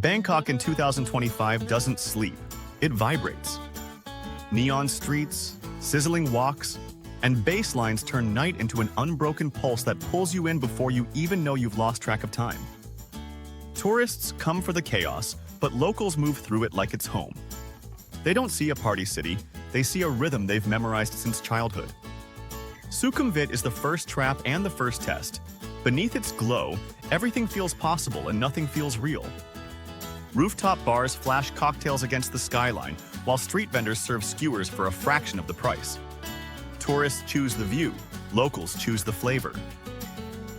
Bangkok in 2025 doesn't sleep, it vibrates. Neon streets, sizzling walks, and bass lines turn night into an unbroken pulse that pulls you in before you even know you've lost track of time. Tourists come for the chaos, but locals move through it like it's home. They don't see a party city, they see a rhythm they've memorized since childhood. Sukhumvit is the first trap and the first test. Beneath its glow, everything feels possible and nothing feels real. Rooftop bars flash cocktails against the skyline, while street vendors serve skewers for a fraction of the price. Tourists choose the view, locals choose the flavor.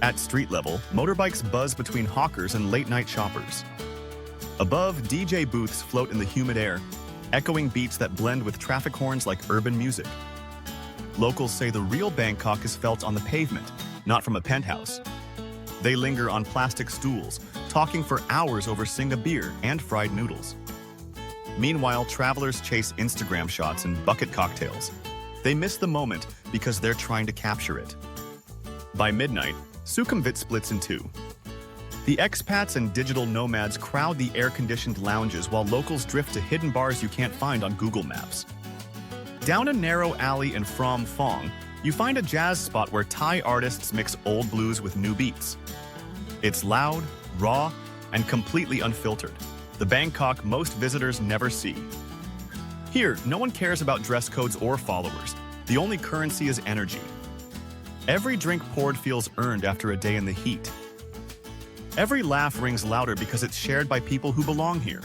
At street level, motorbikes buzz between hawkers and late-night shoppers. Above, DJ booths float in the humid air, echoing beats that blend with traffic horns like urban music. Locals say the real Bangkok is felt on the pavement, not from a penthouse. They linger on plastic stools, talking for hours over Singa beer and fried noodles. Meanwhile, travelers chase Instagram shots and bucket cocktails. They miss the moment because they're trying to capture it. By midnight, Sukhumvit splits in two. The expats and digital nomads crowd the air-conditioned lounges while locals drift to hidden bars you can't find on Google Maps. Down a narrow alley in Phrom Phong, you find a jazz spot where Thai artists mix old blues with new beats. It's loud, raw, and completely unfiltered, the Bangkok most visitors never see. Here, no one cares about dress codes or followers. The only currency is energy. Every drink poured feels earned after a day in the heat. Every laugh rings louder because it's shared by people who belong here.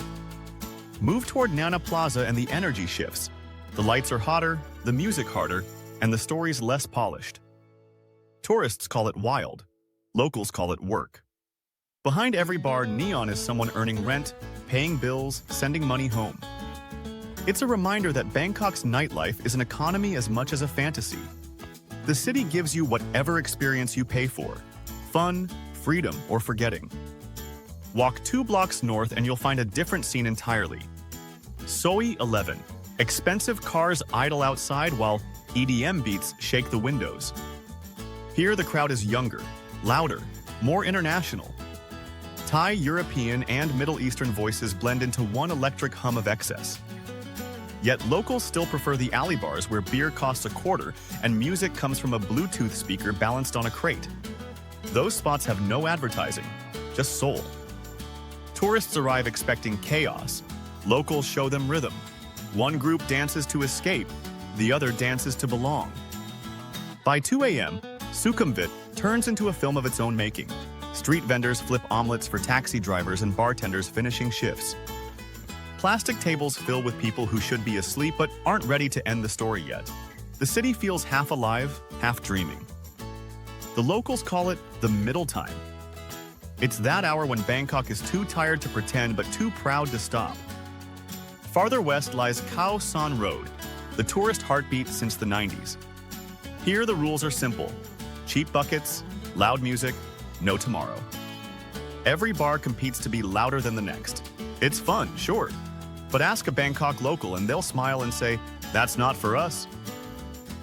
Move toward Nana Plaza and the energy shifts. The lights are hotter, the music harder, and the stories less polished. Tourists call it wild. Locals call it work. Behind every bar, neon is someone earning rent, paying bills, sending money home. It's a reminder that Bangkok's nightlife is an economy as much as a fantasy. The city gives you whatever experience you pay for: fun, freedom, or forgetting. Walk 2 blocks north and you'll find a different scene entirely. Soi 11. Expensive cars idle outside while EDM beats shake the windows. Here the crowd is younger, louder, more international. Thai, European, and Middle Eastern voices blend into one electric hum of excess. Yet locals still prefer the alley bars where beer costs $0.25 and music comes from a Bluetooth speaker balanced on a crate. Those spots have no advertising, just soul. Tourists arrive expecting chaos. Locals show them rhythm. One group dances to escape, the other dances to belong. By 2 a.m., Sukhumvit turns into a film of its own making. Street vendors flip omelets for taxi drivers and bartenders finishing shifts. Plastic tables fill with people who should be asleep but aren't ready to end the story yet. The city feels half alive, half dreaming. The locals call it the middle time. It's that hour when Bangkok is too tired to pretend but too proud to stop. Farther west lies Khao San Road, the tourist heartbeat since the 90s. Here the rules are simple: cheap buckets, loud music, no tomorrow. Every bar competes to be louder than the next. It's fun, sure, but ask a Bangkok local and they'll smile and say, "That's not for us."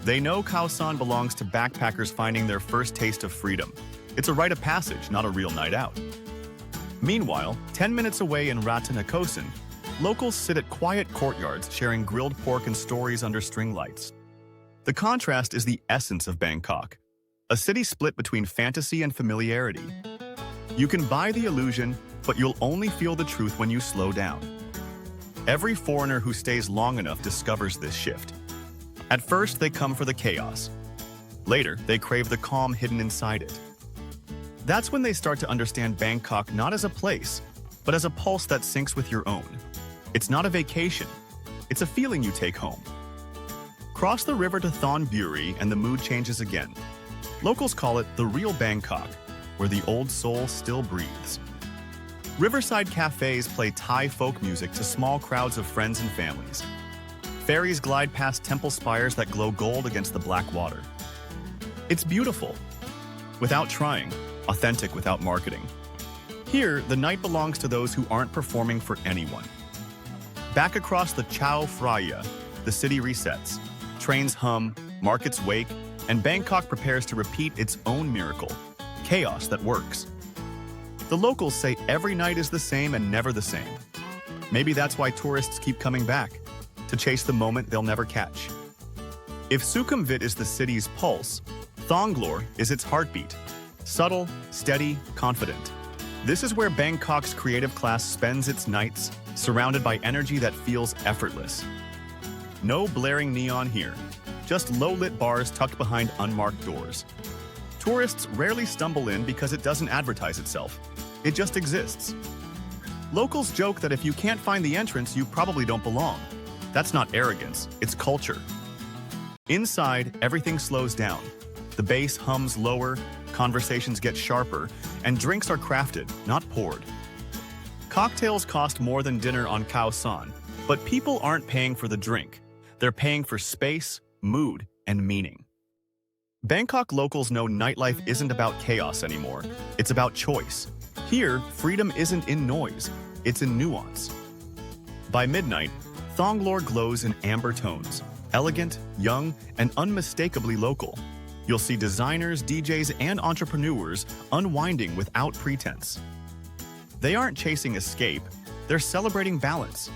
They know Khao San belongs to backpackers finding their first taste of freedom. It's a rite of passage, not a real night out. Meanwhile, 10 minutes away in Ratanakosin, locals sit at quiet courtyards sharing grilled pork and stories under string lights. The contrast is the essence of Bangkok, a city split between fantasy and familiarity. You can buy the illusion, but you'll only feel the truth when you slow down. Every foreigner who stays long enough discovers this shift. At first, they come for the chaos. Later, they crave the calm hidden inside it. That's when they start to understand Bangkok not as a place, but as a pulse that syncs with your own. It's not a vacation. It's a feeling you take home. Cross the river to Thonglor and the mood changes again. Locals call it the real Bangkok, where the old soul still breathes. Riverside cafes play Thai folk music to small crowds of friends and families. Ferries glide past temple spires that glow gold against the black water. It's beautiful, without trying, authentic without marketing. Here, the night belongs to those who aren't performing for anyone. Back across the Chao Phraya, the city resets. Trains hum, markets wake, and Bangkok prepares to repeat its own miracle: chaos that works. The locals say every night is the same and never the same. Maybe that's why tourists keep coming back, to chase the moment they'll never catch. If Sukhumvit is the city's pulse, Thonglor is its heartbeat. Subtle, steady, confident. This is where Bangkok's creative class spends its nights, surrounded by energy that feels effortless. No blaring neon here, just low-lit bars tucked behind unmarked doors. Tourists rarely stumble in because it doesn't advertise itself. It just exists. Locals joke that if you can't find the entrance, you probably don't belong. That's not arrogance, it's culture. Inside, everything slows down. The bass hums lower, conversations get sharper, and drinks are crafted, not poured. Cocktails cost more than dinner on Khao San, but people aren't paying for the drink. They're paying for space, mood, and meaning. Bangkok locals know nightlife isn't about chaos anymore. It's about choice. Here, freedom isn't in noise, it's in nuance. By midnight, Thonglor glows in amber tones, elegant, young, and unmistakably local. You'll see designers, DJs, and entrepreneurs unwinding without pretense. They aren't chasing escape, they're celebrating balance.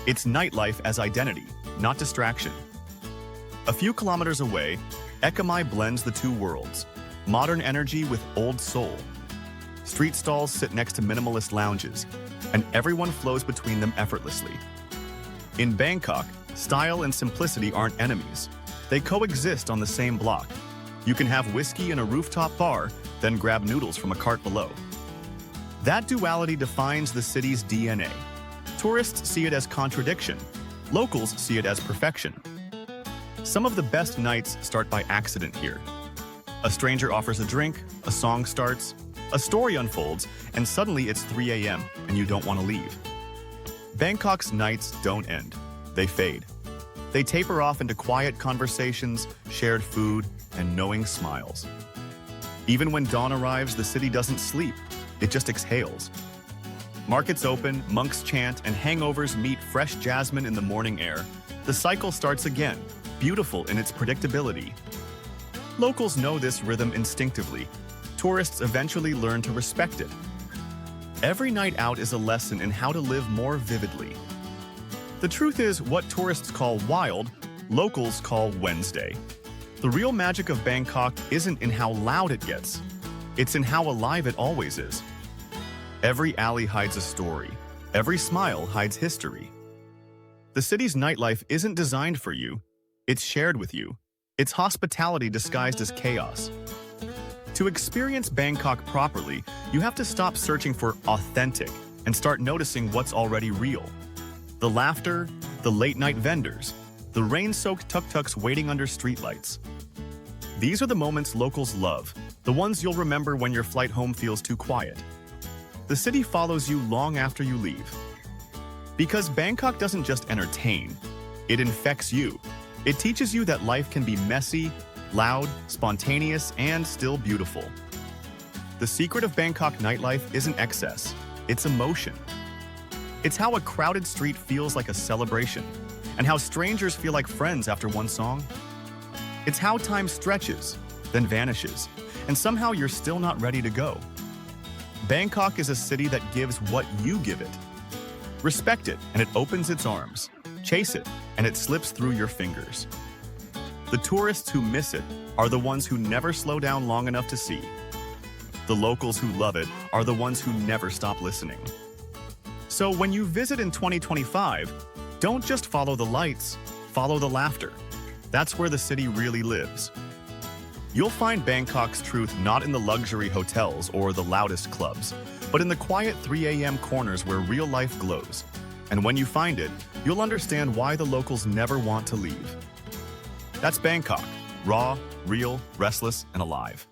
It's nightlife as identity, not distraction. A few kilometers away, Ekamai blends the two worlds, modern energy with old soul. Street stalls sit next to minimalist lounges, and everyone flows between them effortlessly. In Bangkok, style and simplicity aren't enemies. They coexist on the same block. You can have whiskey in a rooftop bar, then grab noodles from a cart below. That duality defines the city's DNA. Tourists see it as contradiction. Locals see it as perfection. Some of the best nights start by accident here. A stranger offers a drink, a song starts, a story unfolds, and suddenly it's 3 a.m. and you don't want to leave. Bangkok's nights don't end. They fade. They taper off into quiet conversations, shared food, and knowing smiles. Even when dawn arrives, the city doesn't sleep. It just exhales. Markets open, monks chant, and hangovers meet fresh jasmine in the morning air. The cycle starts again, beautiful in its predictability. Locals know this rhythm instinctively. Tourists eventually learn to respect it. Every night out is a lesson in how to live more vividly. The truth is, what tourists call wild, locals call Wednesday. The real magic of Bangkok isn't in how loud it gets. It's in how alive it always is. Every alley hides a story. Every smile hides history. The city's nightlife isn't designed for you. It's shared with you. It's hospitality disguised as chaos. To experience Bangkok properly, you have to stop searching for authentic and start noticing what's already real. The laughter, the late-night vendors, the rain-soaked tuk-tuks waiting under streetlights. These are the moments locals love, the ones you'll remember when your flight home feels too quiet. The city follows you long after you leave. Because Bangkok doesn't just entertain, it infects you. It teaches you that life can be messy, loud, spontaneous, and still beautiful. The secret of Bangkok nightlife isn't excess, it's emotion. It's how a crowded street feels like a celebration, and how strangers feel like friends after one song. It's how time stretches, then vanishes, and somehow you're still not ready to go. Bangkok is a city that gives what you give it. Respect it, and it opens its arms. Chase it, and it slips through your fingers. The tourists who miss it are the ones who never slow down long enough to see. The locals who love it are the ones who never stop listening. So when you visit in 2025, don't just follow the lights, follow the laughter. That's where the city really lives. You'll find Bangkok's truth not in the luxury hotels or the loudest clubs, but in the quiet 3 a.m. corners where real life glows. And when you find it, you'll understand why the locals never want to leave. That's Bangkok, raw, real, restless, and alive.